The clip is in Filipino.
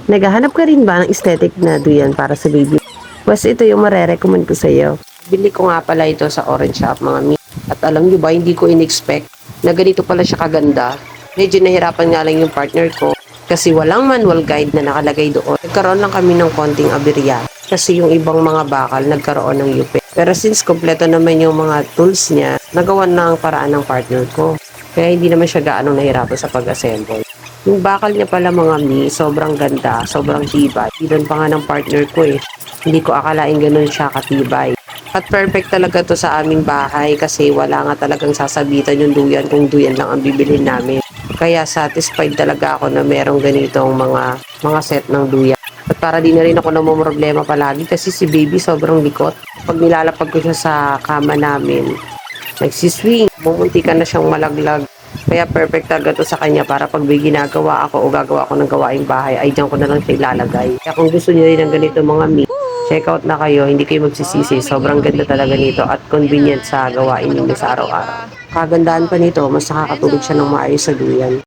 Naghahanap ka rin ba ng aesthetic na duyan para sa baby? Pues ito yung marerecommend ko sa iyo. Bili ko nga pala ito sa Orange Shop mga mi. At alam nyo ba, hindi ko in-expect na ganito pala siya kaganda. Medyo nahirapan nga lang yung partner ko kasi walang manual guide na nakalagay doon. Nagkaroon lang kami ng konting aberya kasi yung ibang mga bakal nagkaroon ng yupe. Pero since kompleto naman yung mga tools niya, nagawan na ang paraan ng partner ko. Kaya hindi naman siya gaano nahirapan sa pag-assemble. Yung bakal niya pala mga mi, sobrang ganda, sobrang tibay. Doon pa nga ng partner ko eh. Hindi ko akalain ganun siya katibay. At perfect talaga to sa aming bahay kasi wala nga talagang sasabitan yung duyan kung duyan lang ang bibilhin namin. Kaya satisfied talaga ako na merong ganitong mga set ng duyan. At para di na rin ako namumroblema palagi kasi si baby sobrang likot. Pag nilalapag ko siya sa kama namin, nagsiswing, mumunti ka na siyang malaglag. Kaya perfect talaga to sa kanya para pag may ginagawa ako o gagawa ako ng gawaing bahay, ay diyan ko na lang siya ilalagay. Kaya kung gusto niyo rin ng ganito mga mi, check out na kayo, hindi kayo magsisisi. Sobrang ganda talaga nito at convenient sa gawain ninyo sa araw-araw. Kagandahan pa nito, mas nakakatulog siya ng maayos sa duyan.